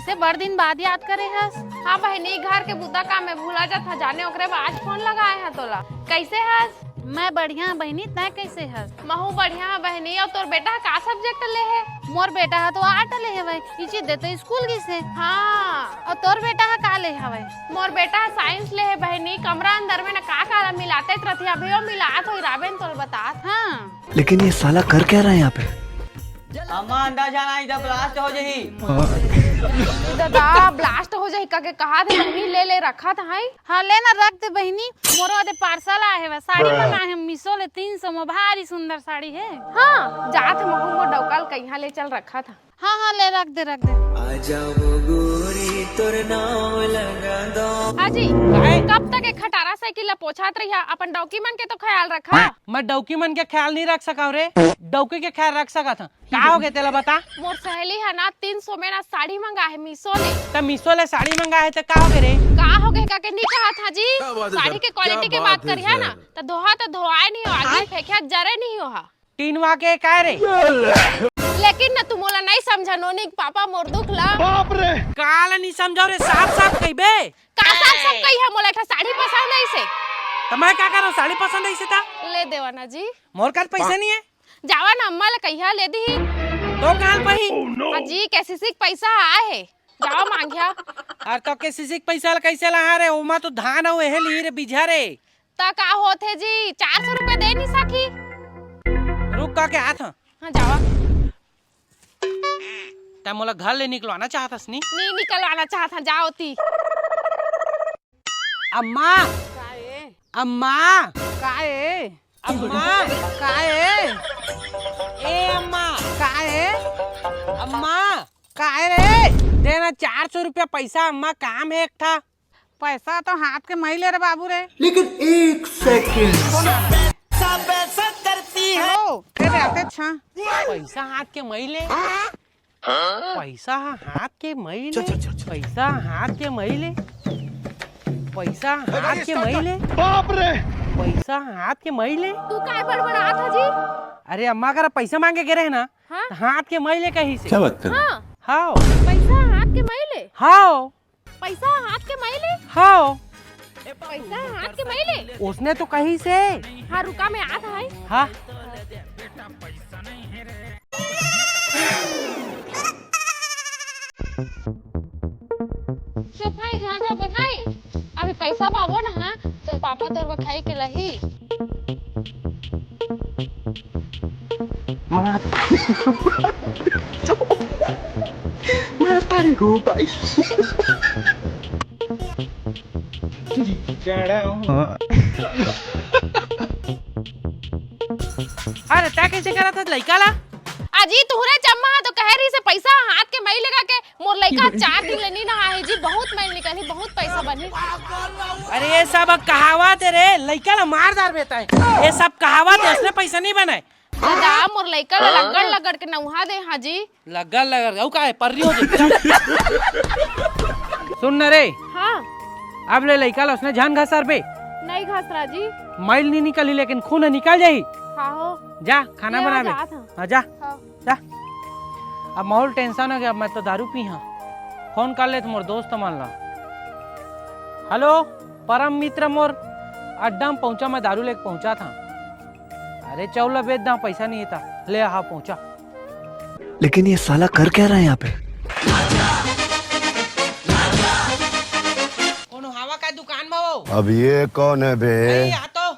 कैसे बड़ दिन बाद याद करे हस? हाँ बहनी, घर के बुद्धा काम में भूला जाता जाने ओकरे बाद आज फोन लगाए हैं तोला। कैसे हस? मैं बढ़िया बहनी, तै कैसे हस? महू बढ़िया बहनी। और तोर बेटा का सब्जेक्ट ले है? मोर बेटा है तो आर्ट ले हवे, इची देते स्कूल की से। हाँ। और तोर बेटा है का ले हवे? मोर बेटा साइंस ले है बहनी। कमरा अंदर में न का मिलाते रहती है, अभी वो मिलात हो राबेन तोल बतात। हाँ। लेकिन ये साला कर क्या रहा है यहाँ पे? अम्मा अंदर जाना, इधर ब्लास्ट हो जाही। दादा ब्लास्ट हो जाही के कहा थे बहनी, ले रखा था। हाँ लेना रख दे बहनी। मोरो दे पार्सल आए है, साड़ी मंगाए है मीशो ले 300 में, भारी सुंदर साड़ी है। हाँ जात महू वो डौकाल कहीं ले चल रखा था। हाँ हाँ ले रख दे। हाजी कब तक एक खटारा साइकिल ला पोछात रही है? अपन डॉक्यूमेंट के तो ख्याल रखा। मैं डॉक्यूमेंट के ख्याल नहीं रख सका रे, डॉक्यू के ख्याल रख सका था। क्या हो गया तेला बता? मोर सहेली है ना 300 में ना साड़ी मंगा है मीशो ले। तो मीशो ले साड़ी मंगा है तो क्या हो गया रे? का हो गया का नहीं कहा था जी? साड़ी के क्वालिटी की बात करी है ना, तो धोहा तो धोआए नहीं हो, आगे फेंकिया जरे नहीं हो। टीनवा के का रे? लेकिन न तुम नहीं समझा नोनी पापा मोर दुख ला। बाप रे, काला नहीं समझाओ रे, साफ साफ कहिबे। का साफ साफ कही है? मोला एक साड़ी पसंद है इसे। तो मैं क्या करूं? साड़ी पसंद है इसे था ले देवा ना जी। मोर का पैसे नहीं है। जावा ना अम्मा ले कहिया ले दी तो काल पही जी केसीसी पैसा आए है, जावा मांगिया। और तो के सीसी पैसा कैसे ला रे? ओमा तो धान हो हे ली रे बिझा रे। ता का होथे जी? 400 रुपए दे नहीं सकी। रुक का के हाथ। हाँ जावा। ता मोला घर ले निकलवाना चाहतस नी? नहीं निकलवाना चाहता, जाओ ती। अम्मा काए अम्मा काए अम्मा काए ए अम्मा काए अम्मा काए रे? देना 400 रुपया पैसा। अम्मा काम है एक था। पैसा तो हाथ के मैले रे बाबू रे। लेकिन एक सेकंड। हेलो तेरे आते छा। पैसा हाथ के मैले, पैसा हाथ के मैले, पैसा हाथ के मैले, पैसा हाथ के मैले, बाप रे, पैसा हाथ के मैले। तू काय बड़बड़ा था जी? अरे अम्मा अगर पैसा मांगे गिरे है ना, हाँ? तो हाथ के मैले कहीं से। क्या बात कर? हाँ हाँ पैसा हाथ के मैले, हाँ पैसा हाथ के मैले, हाँ पैसा हाथ के मैले। उसने तो कहीं से। हाँ रुका मैं आता है। हाँ भाई हाँ जा भाई, अभी पैसा पावो ना हाँ, तो पापा तेरे को खाई के लही। मैं तारी हूँ भाई। अरे ता कैसे करा था लड़का ला? अजी तुहरे जम्मा तो कह रही से पैसा हाथ के मई लगा के मोर लइका 4 दिन लेनी ना है जी, बहुत मैल निकली, बहुत पैसा बनी। अरे ये सब कहावत है रे, लड़का ला मारदार बेटा है। ये सब कहावत है, इसने पैसा नहीं बनाए। दादा मोर लइका लगड़ लगड़ के नौहा दे। हाँ जी लगा लगा का है पर्री हो जाती। सुन न रे, हाँ अब ले लड़का ला उसने जान घासर पे नहीं घसरा जी। मैल नहीं निकली लेकिन खून निकल जाही। हाँ हो जा खाना बना ले। हाँ जा हाँ। जा। अब माहौल टेंशन हो गया, मैं तो दारू पी। हाँ फोन कर ले मोर दोस्त मान ला। हेलो परम मित्र मोर, अड्डा में पहुंचा, मैं दारू लेके पहुंचा था। अरे चौला बेच दा, पैसा नहीं था, ले हाँ पहुंचा। लेकिन ये साला कर क्या रहा है यहाँ पे? कौन हवा का दुकान में हो? अब ये कौन है बे? आ तो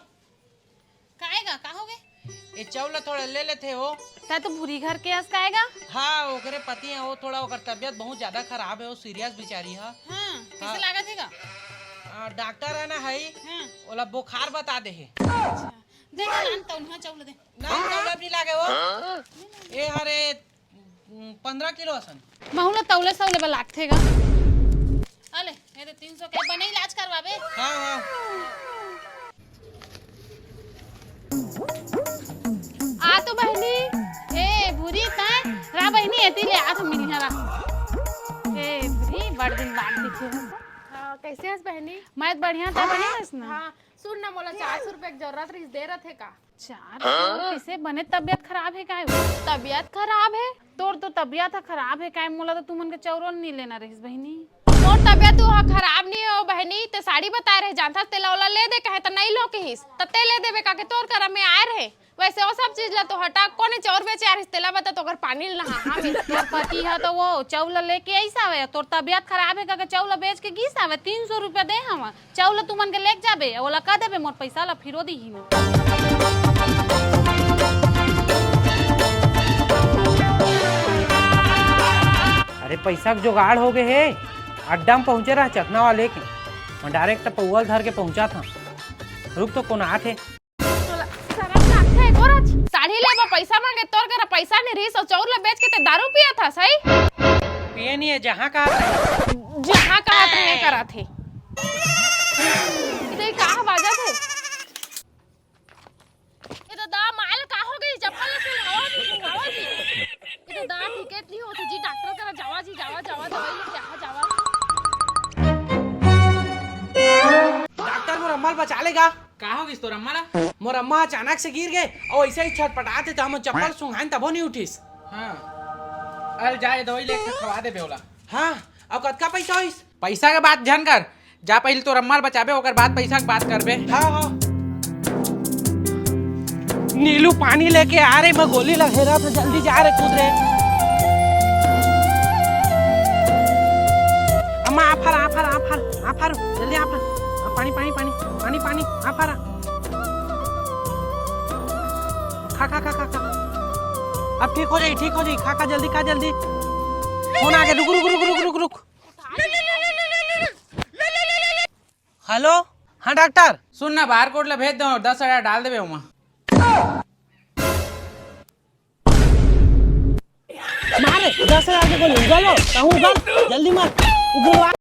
काएगा का हो गए? ये चौला थोड़ा ले लेते हो। ता तो बुरी घर के हंस काएगा? हाँ ओकरे पति है, वो थोड़ा ओकर तबियत बहुत ज्यादा खराब है, वो सीरियस बेचारी है। हाँ कैसे लागत है का? डॉक्टर है ना है, हाँ ओला बुखार बता दे है। देखा ना तो उन्हें चौल दे। नहीं तौला नहीं लागे वो। ये हरे 15 किलो असन। बहुला तौले सौले बा लागथेगा। अले ये तो 300 के बने इलाज करवाबे। हाँ हाँ आ तो बहनी ए बुरी ता रा बहनी एती ले आ तो मिली हरा। ए बुरी बड़ दिन बाद दिखे। हाँ कैसे हंस बहनी? मैं बढ़िया ता बनी हस ना। हाँ सुन ना मोला 400 रुपए की जरूरत रही दे रहे थे का 400 कैसे बने? तबियत खराब है काय? तबीयत खराब है तोर तो तबियत खराब है काय? मोला तो तुमन के चौरन नहीं लेना रहीस बहनी। मोर तबियत हुआ खराब नहीं हो बहनी ते साड़ी बता रहे जानता तेला वाला ले दे कहे त नहीं लो के हिस तते ले देबे का के तोर कर में आए रहे वैसे वो सब चीज ला तो हटा कोने चौर बेचे यार तेला बता तो अगर पानी नहा हम तोर पति है तो वो चौला लेके ऐसा आवे, तोर तबियत खराब है का चौला बेच के घीस आवे। 300 रुपया दे हम चौला तुमन के लेके जाबे ओला का देबे मोर पैसा ला फिरो दी ही ना। अरे पैसा के जुगाड़ हो गए है। अड्डा में पहुंचे रहा चकना वाले के मैं डायरेक्ट पौवल धर के पहुंचा था। रुक तो कौन आते साड़ी ले पैसा मांगे तोर कर पैसा नहीं रही और चौर ला बेच के ते दारू पिया था सही पिए नहीं है जहाँ का जहाँ कहा नहीं करा थे इधर कहा बाजा थे ये तो दा माल का हो गई चप्पल से हवा जी ये तो दा टिकट नहीं होती जी डॉक्टर करा जावा जी जावा दवाई ले क्या जावा डॉक्टर मोर अम्मा बचा लेगा। का हो गई तोर अम्मा ला? मोर अम्मा अचानक से गिर गए और ऐसे ही छटपटाते तो हम चप्पल सुंघान तबो नहीं उठिस। हाँ अल जाए दवाई लेके खवा दे बेवला। हाँ अब कतका पैसा होइस? पैसा के बात ध्यान कर जा पहले तो रम्मार बचाबे ओकर बाद पैसा के बात करबे। हाँ हाँ नीलू पानी लेके आ रहे मैं गोली लगे रहा था जल्दी जा रहे कूद रहे। अम्मा आफर जल्दी आफर पानी पानी पानी पानी पानी आफर खा अब ठीक हो जाई खा जल्दी फोन आ गया रुक हेलो हाँ डॉक्टर सुन ना बाहर कोड ला भेज दो 10,000 डाल देबे उमा। मारे 10,000 के गोली उगलो कहूँ उगल जल्दी मार उगल